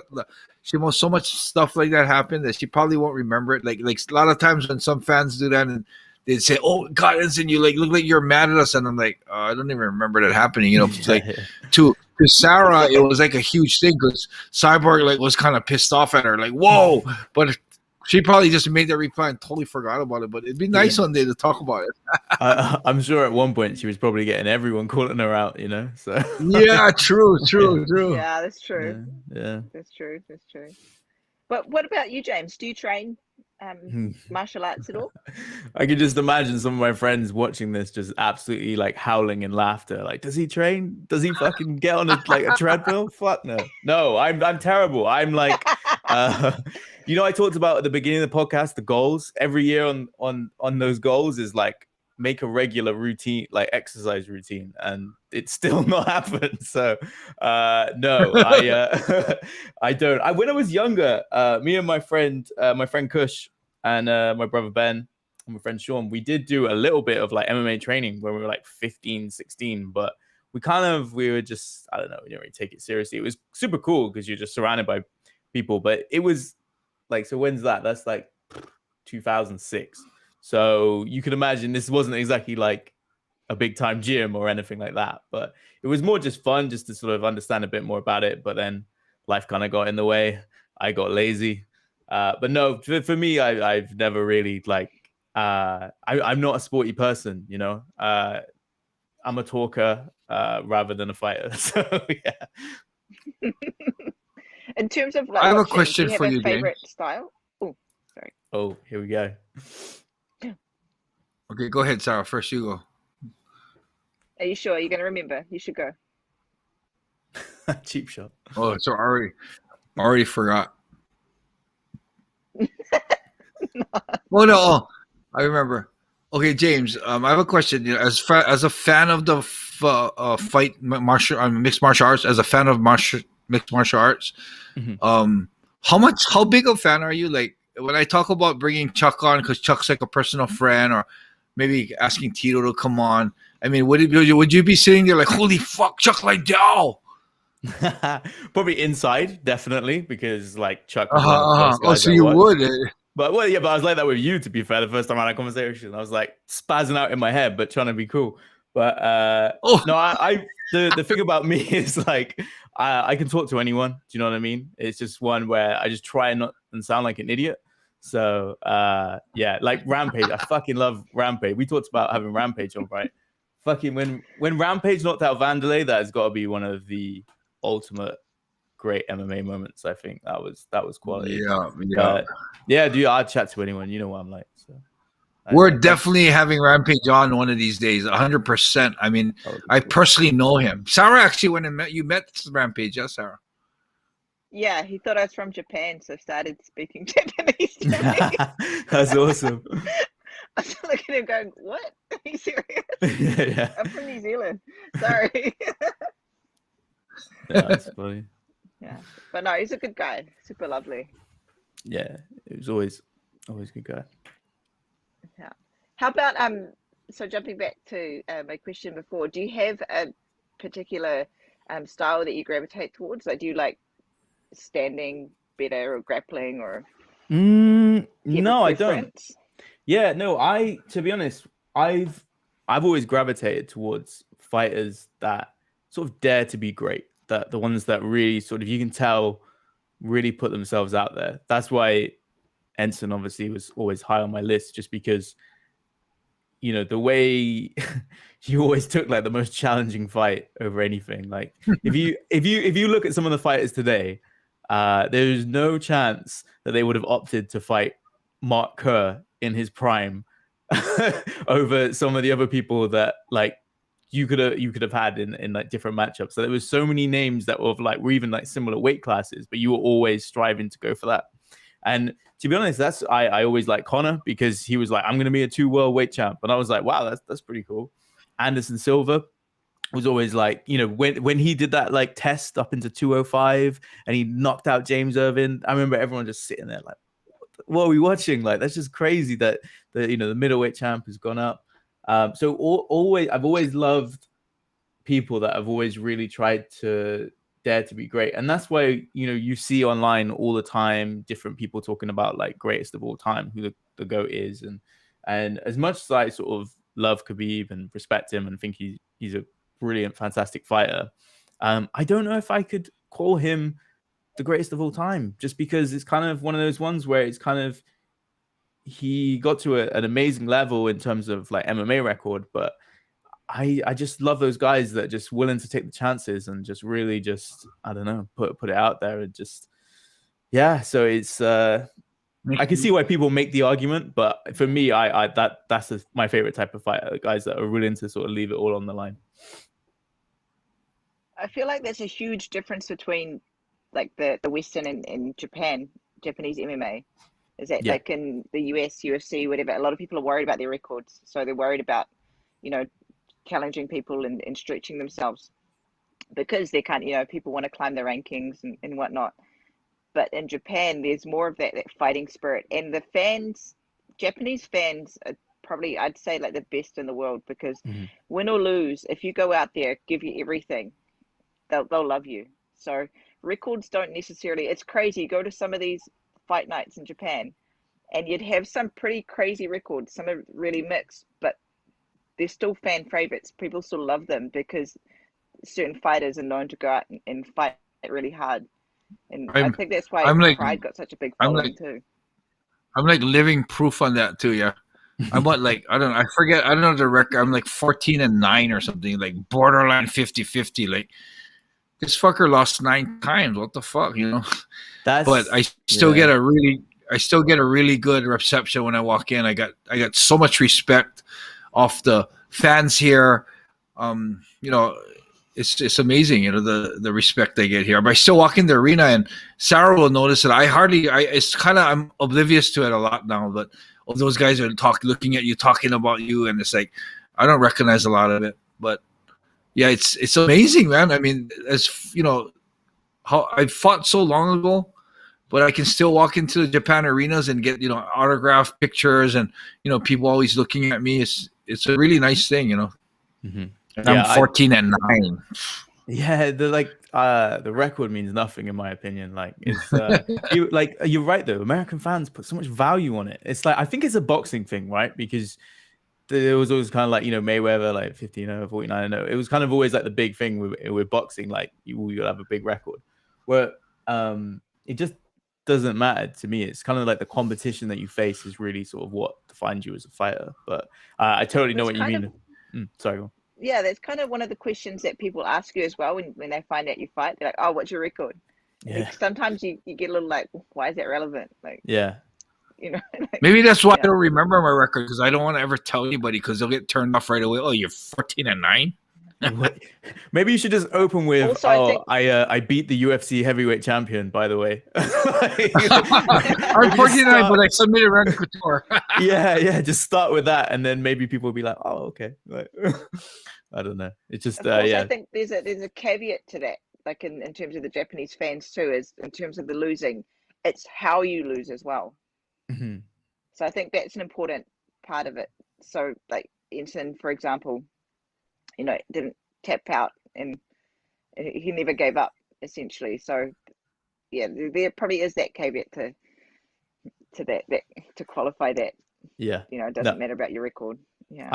She wants so much stuff like that happen that she probably won't remember it. Like a lot of times when some fans do that and they'd say, "Oh God, Enson, you like look like you're mad at us," and I'm like, I don't even remember that happening. You know, it's like to Sarah, it was like a huge thing because Cyborg like was kind of pissed off at her, like, "Whoa!" But she probably just made that reply and totally forgot about it. But it'd be nice one day to talk about it. I'm sure at one point she was probably getting everyone calling her out, you know. So yeah, true. Yeah, that's true. Yeah. That's true. But what about you, James? Do you train martial arts at all? I can just imagine some of my friends watching this just absolutely like howling in laughter. Like, does he train? Does he fucking get on a treadmill? Fuck no. No, I'm terrible. I'm like you know, I talked about at the beginning of the podcast, the goals. Every year on those goals is like make a regular routine, like exercise routine, and it's still not happened. So no, I don't. When I was younger, me and my friend Kush and my brother Ben and my friend Sean, we did do a little bit of like MMA training when we were like 15, 16, but we were just, I don't know, we didn't really take it seriously. It was super cool because you're just surrounded by people, but it was like, so when's that? That's like 2006. So you can imagine this wasn't exactly like a big time gym or anything like that, but it was more just fun just to sort of understand a bit more about it. But then life kind of got in the way. I got lazy. But no, for me, I've never really like, I'm not a sporty person, you know. I'm a talker rather than a fighter. So yeah. In terms of like I have a watching, do question you have for a you, favorite James. style? Oh, sorry. Oh, here we go. Okay, go ahead, Sarah. First, you go. Are you sure you're going to remember? You should go. Cheap shot. Oh, so already forgot. Well, no, I remember. Okay, James. I have a question. You know, as a fan of the fight mixed martial arts, as a fan of mixed martial arts, how big a fan are you? Like when I talk about bringing Chuck on because Chuck's like a personal friend, or maybe asking Tito to come on. I mean, would you be sitting there like, holy fuck, Chuck Liddell? Probably inside, definitely, because like Chuck was one of the first Oh, guys so I you watched. would? But well, yeah, but I was like that with you, to be fair, the first time I had a conversation. I was like spazzing out in my head, but trying to be cool. But Oh, no, the thing about me is like I can talk to anyone. Do you know what I mean? It's just one where I just try not and sound like an idiot. So yeah, like Rampage. I fucking love Rampage. We talked about having Rampage on, right? Fucking when Rampage knocked out Vanderlei, that has got to be one of the ultimate great MMA moments. I think that was quality. yeah. But yeah, dude, I'd chat to anyone. You know what I'm like. So We're definitely having Rampage on one of these days, 100%. I mean, I personally know him. Sarah actually went and met Rampage, yes, Sarah? Yeah, he thought I was from Japan, so started speaking Japanese to me. That's awesome. I was looking at him going, what? Are you serious? Yeah. I'm from New Zealand. Sorry. Yeah, that's funny. Yeah, but no, he's a good guy. Super lovely. Yeah, it was always a good guy. Yeah. How about so jumping back to my question before, do you have a particular style that you gravitate towards? Like, do you like standing better or grappling, or no, I don't. Yeah, no, to be honest, I've always gravitated towards fighters that sort of dare to be great, that the ones that really sort of, you can tell, really put themselves out there. That's why Enson obviously was always high on my list, just because, you know, the way you always took like the most challenging fight over anything. Like if you look at some of the fighters today, there's no chance that they would have opted to fight Mark Kerr in his prime over some of the other people that like you could have had in like different matchups. So there was so many names that were even like similar weight classes, but you were always striving to go for that. And to be honest, I always like Conor, because he was like, I'm going to be a 2 world weight champ. And I was like, wow, that's pretty cool. Anderson Silva was always like, you know, when he did that like test up into 205 and he knocked out James Irvin, I remember everyone just sitting there like, what are we watching? Like, that's just crazy that the middleweight champ has gone up. So I've always loved people that have always really tried to dare to be great, and that's why you see online all the time different people talking about like greatest of all time, who the GOAT is, and as much as I sort of love Khabib and respect him and think he's a brilliant, fantastic fighter, I don't know if I could call him the greatest of all time, just because it's kind of one of those ones where it's kind of he got to an amazing level in terms of like MMA record, but I just love those guys that are just willing to take the chances and just really just, I don't know, put it out there and just, yeah. So it's I can see why people make the argument, but for me, that's my favorite type of fighter, the guys that are willing to sort of leave it all on the line. I feel like there's a huge difference between like the Western and Japanese MMA. Is that like in the US, UFC, whatever, a lot of people are worried about their records. So they're worried about, challenging people and stretching themselves because they can't, people want to climb the rankings and whatnot. But in Japan, there's more of that fighting spirit. And the fans, Japanese fans, are probably, I'd say, like the best in the world because win or lose, if you go out there, give you everything, they'll love you. So records don't necessarily, it's crazy. Go to some of these fight nights in Japan and you'd have some pretty crazy records. Some are really mixed, but they're still fan favorites. People still love them because certain fighters are known to go out and fight really hard. And I think that's why Pride got such a big following too. I'm like living proof on that too. Yeah. I'm what, like, I don't know. I forget. I don't know the record. I'm like 14-9 or something, like borderline 50-50. Like this fucker lost 9 times. What the fuck, But I still get a really good reception when I walk in. I got so much respect off the fans here. It's amazing, the respect they get here. But I still walk in the arena, and Sarah will notice that it's kind of, I'm oblivious to it a lot now. But all those guys are looking at you, talking about you, and it's like I don't recognize a lot of it. But yeah, it's amazing, man. I mean, as how I fought so long ago, but I can still walk into the Japan arenas and get autograph pictures, and people always looking at me. It's a really nice thing, Mm-hmm. And I'm 14-9. Yeah, the record means nothing in my opinion. Like it's you're right though. American fans put so much value on it. It's like I think it's a boxing thing, right? Because there was always kind of like Mayweather like 15-0, 49-0. It was kind of always like the big thing with boxing. Like you'll have a big record. Where it just doesn't matter to me. It's kind of like the competition that you face is really sort of what defines you as a fighter. But I totally know what you mean. Sorry. Go on. Yeah, that's kind of one of the questions that people ask you as well when they find out you fight. They're like, "Oh, what's your record?" Yeah. Sometimes you get a little like, "Why is that relevant?" Like, yeah, like, maybe that's why I don't remember my record, because I don't want to ever tell anybody, because they'll get turned off right away. Oh, you're 14-9. Maybe you should just open with, also, I beat the UFC heavyweight champion, by the way. I'm 49, but I submitted Randy Couture. yeah, just start with that, and then maybe people will be like, oh, okay. Like, I don't know. It's just, I think there's a caveat to that, like in terms of the Japanese fans too, is in terms of the losing, it's how you lose as well. Mm-hmm. So I think that's an important part of it. So like Enson, for example, didn't tap out and he never gave up essentially. So yeah, there probably is that caveat to that to qualify that. Yeah, it doesn't matter about your record. Yeah,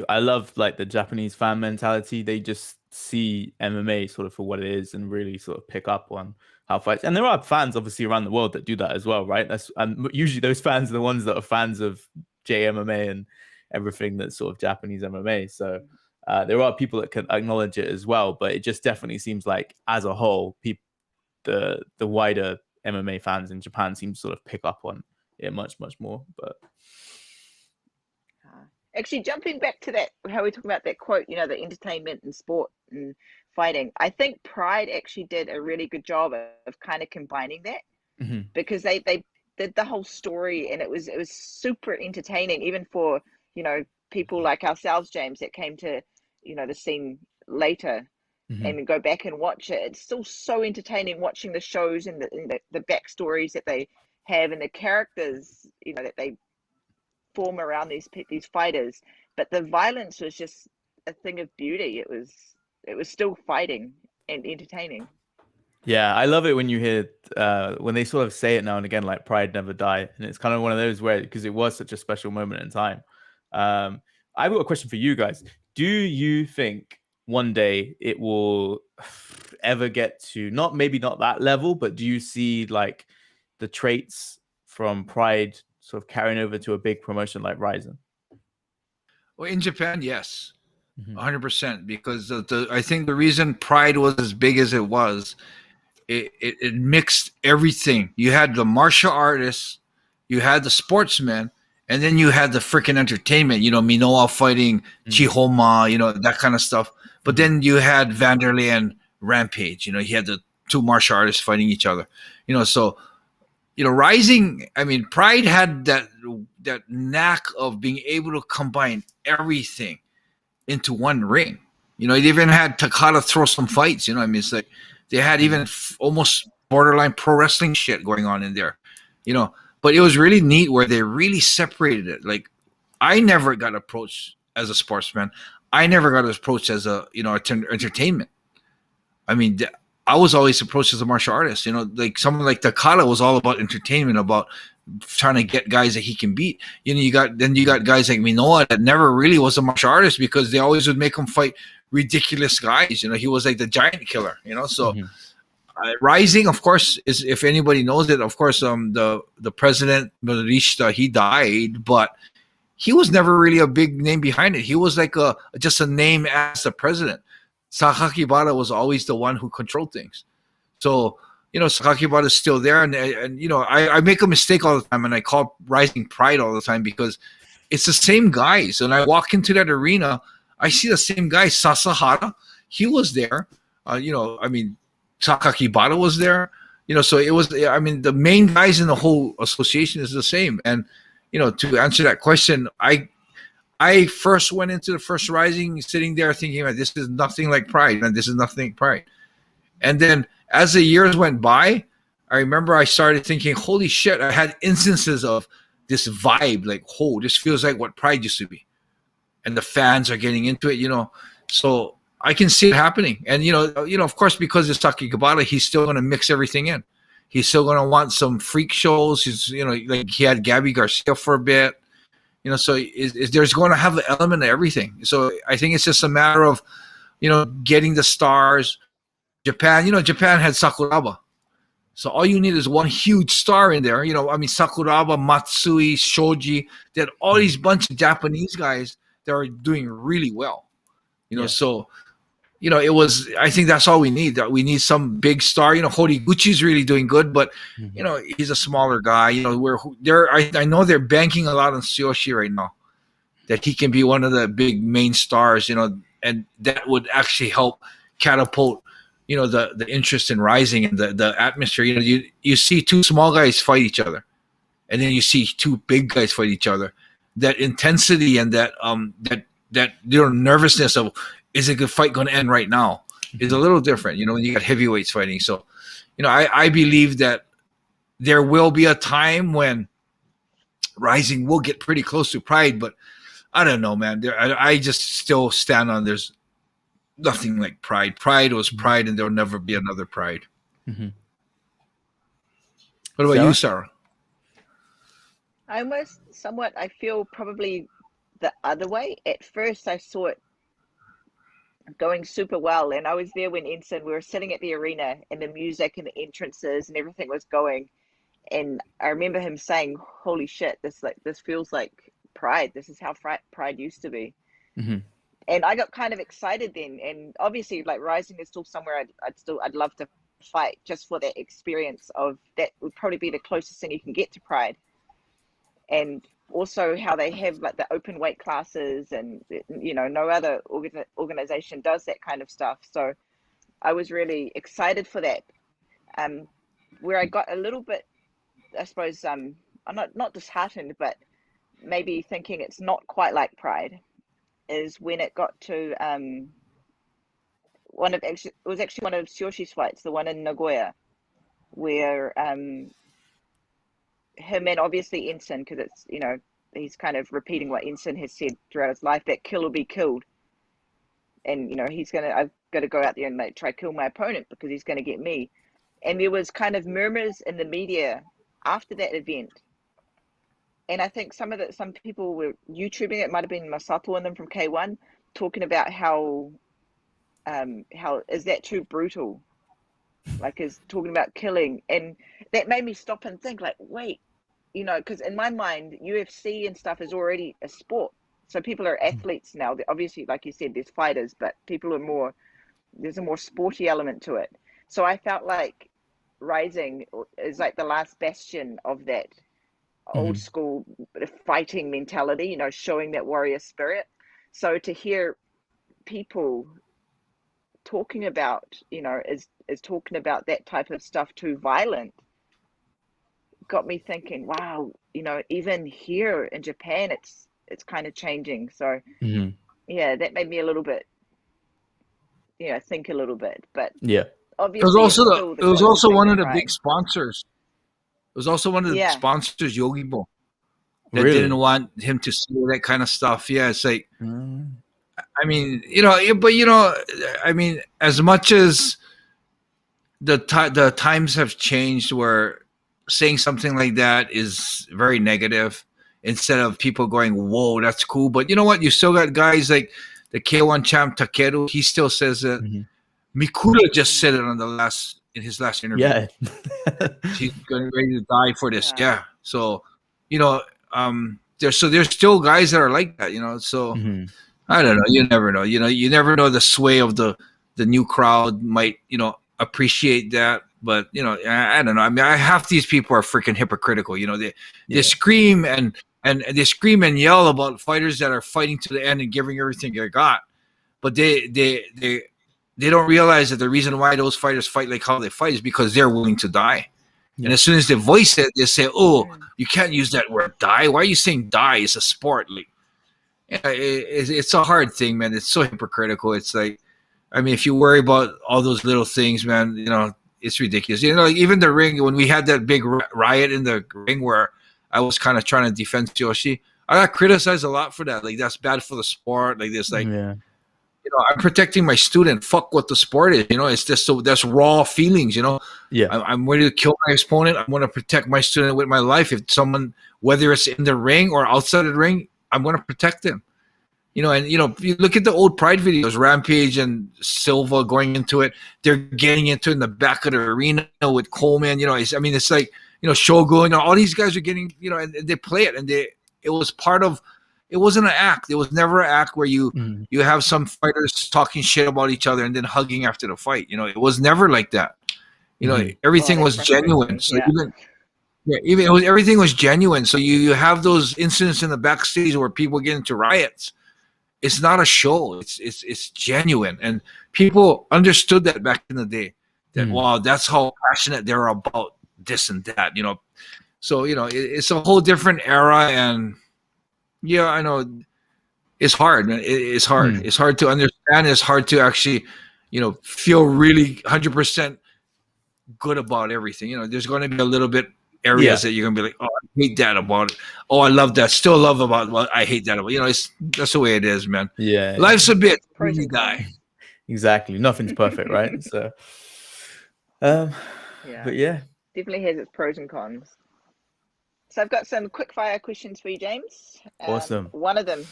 I love like the Japanese fan mentality. They just see MMA sort of for what it is and really sort of pick up on how fights. And there are fans obviously around the world that do that as well, right? And usually those fans are the ones that are fans of JMMA and everything that's sort of Japanese MMA. So there are people that can acknowledge it as well, but it just definitely seems like as a whole, the wider MMA fans in Japan seem to sort of pick up on it much more. But actually, jumping back to that, how we talk about that quote, the entertainment and sport and fighting, I think Pride actually did a really good job of kind of combining that, because they did the whole story, and it was super entertaining, even for people like ourselves, James, that came to the scene later and go back and watch it. It's still so entertaining watching the shows and the backstories that they have and the characters that they form around these fighters. but the violence was just a thing of beauty. It was still fighting and entertaining. Yeah, I love it when you hear when they sort of say it now and again, like "Pride never die," and it's kind of one of those where, because it was such a special moment in time. I've got a question for you guys. Do you think one day it will ever get to, maybe not that level, but do you see like the traits from Pride sort of carrying over to a big promotion like Rizin? Well, in Japan, yes, Mm-hmm. 100%. Because I think the reason Pride was as big as it was, it mixed everything. You had the martial artists, you had the sportsmen, and then you had the freaking entertainment. Minoa fighting Chihoma, that kind of stuff. But then you had Vanderlei and Rampage. You had the two martial artists fighting each other. So Rising. I mean, Pride had that knack of being able to combine everything into one ring. They even had Takada throw some fights. I mean, it's like they had even almost borderline pro wrestling shit going on in there. But it was really neat where they really separated it. Like, I never got approached as a sportsman. I never got approached as a entertainment. I mean, I was always approached as a martial artist. Like someone like Takada was all about entertainment, about trying to get guys that he can beat. You got guys like Minoa that never really was a martial artist because they always would make him fight ridiculous guys. He was like the giant killer. So Rising, of course, is, if anybody knows it, of course, the president Morishita, he died, but he was never really a big name behind it. He was like just a name as the president. Sakakibara was always the one who controlled things. So, Sakakibara is still there. And I make a mistake all the time, and I call Rising Pride all the time because it's the same guys. And I walk into that arena, I see the same guy, Sasahara. He was there. Sakakibara was there. So it was, I mean, the main guys in the whole association is the same. And, to answer that question, I first went into the first Rising sitting there thinking, this is nothing like Pride, and this is nothing like Pride. And then as the years went by, I remember I started thinking, holy shit, I had instances of this vibe, like, this feels like what Pride used to be. And the fans are getting into it, So I can see it happening. And, of course, because it's Sakakibara, he's still going to mix everything in. He's still going to want some freak shows. He's, like he had Gabby Garcia for a bit. So there's going to have an element of everything. So I think it's just a matter of, getting the stars. Japan had Sakuraba. So all you need is one huge star in there. Sakuraba, Matsui, Shoji. They had all these bunch of Japanese guys that are doing really well. So, it was, I think that's all we need. That we need some big star. Horiguchi's really doing good, but he's a smaller guy. I know they're banking a lot on Tsuyoshi right now, that he can be one of the big main stars. And that would actually help catapult, the interest in Rising and the atmosphere. You see two small guys fight each other, and then you see two big guys fight each other. That intensity and that nervousness of, is a good fight going to end right now, is a little different, when you got heavyweights fighting. So, I believe that there will be a time when Rising will get pretty close to Pride, but I don't know, man. I just still stand on, there's nothing like Pride. Pride was Pride, and there'll never be another Pride. Mm-hmm. What about you, Sarah? I feel probably the other way. At first, I saw it going super well, and I was there when Enson, we were sitting at the arena, and the music and the entrances and everything was going, and I remember him saying, holy shit, this feels like Pride. This is how Pride used to be. Mm-hmm. And I got kind of excited then, and obviously, like, Rising is still somewhere I'd love to fight, just for that experience of that. Would probably be the closest thing you can get to Pride. And also how they have like the open weight classes, and no other organization does that kind of stuff. So I was really excited for that. Where I got a little bit, I suppose, I'm not disheartened, but maybe thinking it's not quite like Pride, is when it got to it was actually one of Tsushi's fights, the one in Nagoya, where him and obviously Enson, because it's he's kind of repeating what Enson has said throughout his life, that kill or be killed. And, you know, I've got to go out there and like try to kill my opponent because he's going to get me. And there was kind of murmurs in the media after that event. And I think some people were YouTubing, it might have been Masato and them from K1, talking about how is that too brutal? Like, is talking about killing. And that made me stop and think, like, wait, you know, because in my mind, UFC and stuff is already a sport. So people are athletes now. Obviously, like you said, there's fighters, but there's a more sporty element to it. So I felt like Rizin is like the last bastion of that old school fighting mentality, you know, showing that warrior spirit. So to hear people talking about, you know, is talking about that type of stuff too violent, got me thinking, wow, you know, even here in Japan, it's kind of changing. So yeah, that made me a little bit, you know, think a little bit. But obviously, it's still the it was closest also thing one to of the crying. big sponsors. It was also one of the sponsors, Yogibo, that Really? didn't want him to see that kind of stuff. Yeah, it's like, I mean, you know, but you know, I mean, as much as the times have changed, where saying something like that is very negative, instead of people going, "Whoa, that's cool." But you know what? You still got guys like the K1 champ Takeru. He still says that. Mikura just said it in his last interview. Yeah. He's ready to die for this. Yeah. So, you know, there's still guys that are like that, you know. So I don't know. You never know. You know, you never know, the sway of the new crowd might, you know, appreciate that. But, you know, I don't know. I mean, half these people are freaking hypocritical. You know, they scream and they scream and yell about fighters that are fighting to the end and giving everything they got. But they don't realize that the reason why those fighters fight like how they fight is because they're willing to die. And as soon as they voice it, they say, "Oh, you can't use that word, die. Why are you saying die? It's a sport." Like, yeah, it's a hard thing, man. It's so hypocritical. It's like, I mean, if you worry about all those little things, man, you know, it's ridiculous. You know, like even the ring, when we had that big riot in the ring where I was kind of trying to defend Yoshi, I got criticized a lot for that. Like, that's bad for the sport. Like this, like, you know, I'm protecting my student. Fuck what the sport is. You know, it's just that's raw feelings. You know, I'm ready to kill my opponent. I'm going to protect my student with my life. If someone, whether it's in the ring or outside the ring, I'm going to protect them. You know, and you know, you look at the old Pride videos, Rampage and Silva going into it. They're getting into it in the back of the arena with Coleman. You know, I mean, it's like, you know, Shogun. You know, all these guys are getting, you know, and they play it, and it was part of. It wasn't an act. It was never an act where you have some fighters talking shit about each other and then hugging after the fight. You know, it was never like that. You know, everything was genuine. So everything was genuine. So you have those incidents in the backstage where people get into riots. It's not a show. It's genuine, and people understood that back in the day. That wow, that's how passionate they're about this and that. You know, so you know it's a whole different era, and yeah, I know it's hard, man. It's hard. It's hard to understand. It's hard to actually, you know, feel really 100% good about everything. You know, there's going to be a little bit areas that you're going to be like, oh, I hate that about it. Oh, I love that. Still love about. Well, I hate that about. You know, that's the way it is, man. Yeah. Life's a bitch. Pros You and die. cons. Exactly. Nothing's perfect, right? So, Yeah, but yeah, definitely has its pros and cons. So I've got some quick fire questions for you, James. Awesome. One of them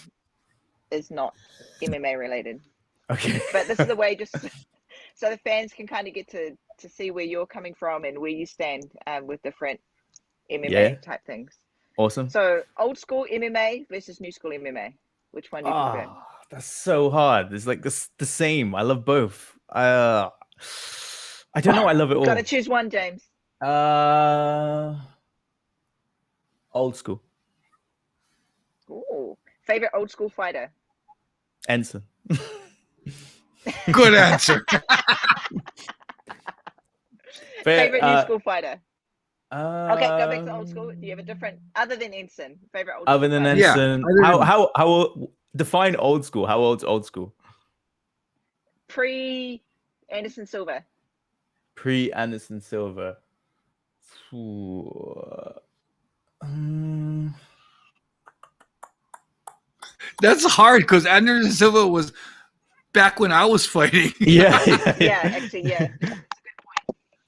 is not MMA related. Okay. But this is the way, just so the fans can kind of get to see where you're coming from and where you stand with different MMA type things. Awesome. So old school MMA versus new school MMA. Which one do you prefer? That's so hard. It's like the same. I love both. I don't know. I love it all. Got to choose one, James. Old school. Ooh. Favorite old school fighter? Enson. Good answer. Favorite new school fighter? Okay, go back to old school. Do you have a different, other than Enson? Favorite old other school than fighter? Enson? How define old school? How old's old school? Pre Anderson Silva. Pre Anderson Silva. That's hard because Anderson Silva was back when I was fighting. Yeah. Actually, yeah. That's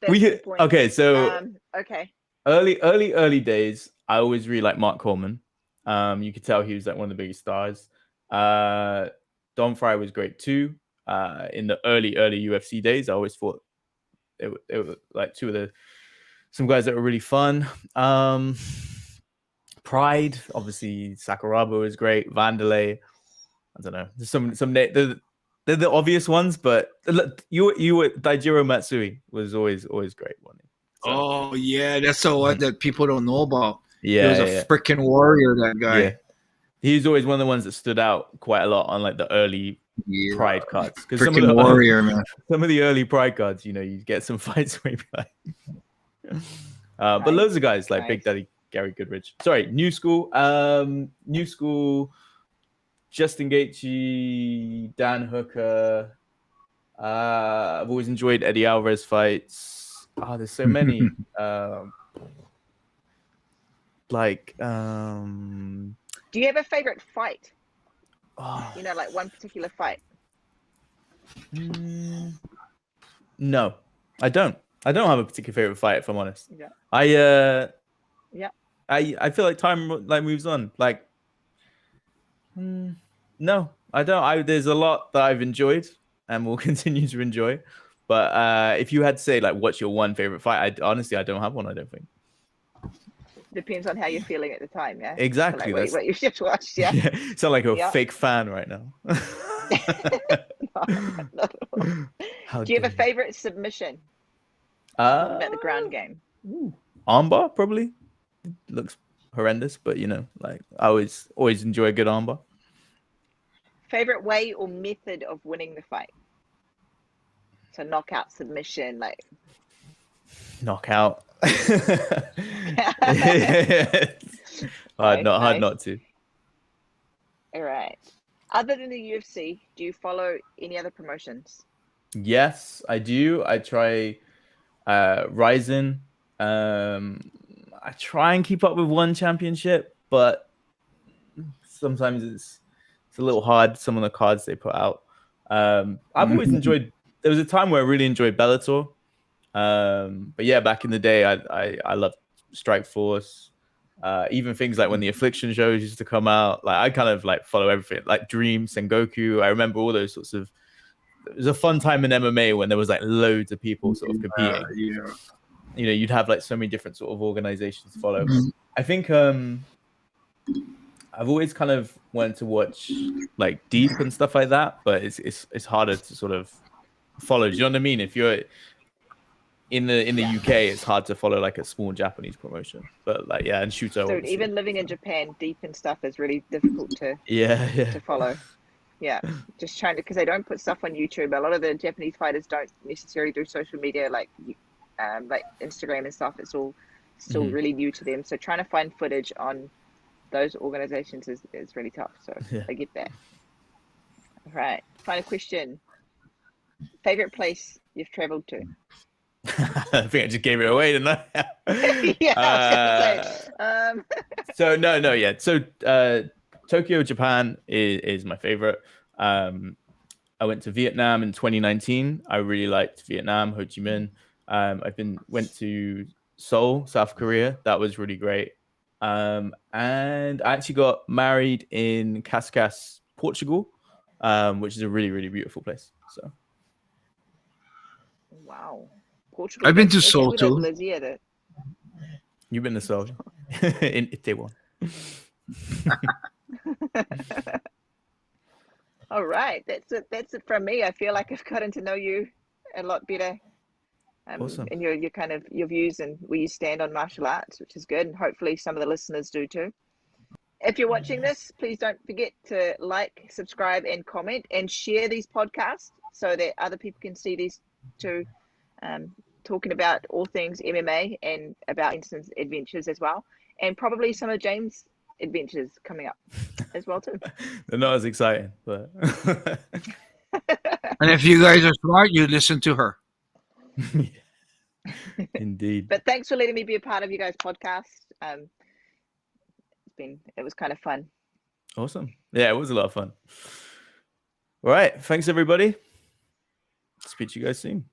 a good point. Okay, so okay. Early days, I always really liked Mark Coleman. You could tell he was like one of the biggest stars. Don Fry was great too. In the early UFC days, I always thought it were like some guys that were really fun. Pride, obviously, Sakuraba was great. Vanderlei, I don't know. There's some they're the obvious ones, but you were Daijiro Matsui was always great, wasn't he? So, oh yeah, that's the one that people don't know about. Yeah, he was a freaking warrior. That guy. Yeah, he's always one of the ones that stood out quite a lot on like the early Pride cards. Because some of the warrior, man. Some of the early Pride cards, you know, you get some fights where you be like, but loads of guys like Big Daddy Gary Goodridge. Sorry, new school. Justin Gaethje, Dan Hooker. I've always enjoyed Eddie Alvarez fights. There's so many. Do you have a favorite fight? You know, like one particular fight? No, I don't. I don't have a particular favorite fight, if I'm honest. Yeah. I feel like time like moves on. Like, no, I don't. There's a lot that I've enjoyed and will continue to enjoy. But if you had to say like, what's your one favorite fight? Honestly, I don't have one. I don't think. Depends on how you're feeling at the time, yeah. Exactly. So like what you just watched, yeah. Sound like a fake fan right now. No, not at all. Do you have a favorite submission? About the ground game. Armbar probably. It looks horrendous, but you know, like I always enjoy a good armbar. Favorite way or method of winning the fight? So knockout, submission, like knockout. Hard not to. All right. Other than the UFC, do you follow any other promotions? Yes, I do. I try Rizin. I try and keep up with one championship, but sometimes it's a little hard. Some of the cards they put out. I've always enjoyed. There was a time where I really enjoyed Bellator. But yeah, back in the day, I loved Strike Force. Even things like when the Affliction shows used to come out, like I kind of like follow everything, like Dream, Sengoku. I remember all those sorts of. It was a fun time in MMA when there was like loads of people sort of competing. Yeah. You know, you'd have like so many different sort of organizations follow. I think I've always kind of wanted to watch like Deep and stuff like that, but it's harder to sort of follow. Do you know what I mean? If you're in the UK, it's hard to follow like a small Japanese promotion. But like and Shooto. So even living in Japan, Deep and stuff is really difficult to follow. Yeah, just trying to, because they don't put stuff on YouTube. A lot of the Japanese fighters don't necessarily do social media like Instagram and stuff. It's all still really new to them. So trying to find footage on those organizations is really tough. So I get that. All right, final question. Favorite place you've traveled to? I think I just gave it away, didn't I? Yeah, I was gonna say. So no, yeah. So Tokyo, Japan is my favorite. I went to Vietnam in 2019. I really liked Vietnam, Ho Chi Minh. Went to Seoul, South Korea. That was really great. And I actually got married in Cascais, Portugal, which is a really, really beautiful place. So. Wow. Portugal. I've been to Seoul too. You've been to Seoul in Itaewon. All right, that's it from me. I feel like I've gotten to know you a lot better, awesome. And your kind of your views and where you stand on martial arts, which is good, and hopefully some of the listeners do too. If you're watching this, please don't forget to like, subscribe, and comment, and share these podcasts so that other people can see these too. Talking about all things MMA and about Enson's adventures as well, and probably some of James' adventures coming up as well too. They're not as exciting, but and if you guys are smart, you listen to her. Indeed. But thanks for letting me be a part of you guys' podcast. It was kind of fun. Awesome. Yeah, it was a lot of fun. All right. Thanks, everybody. Speak to you guys soon.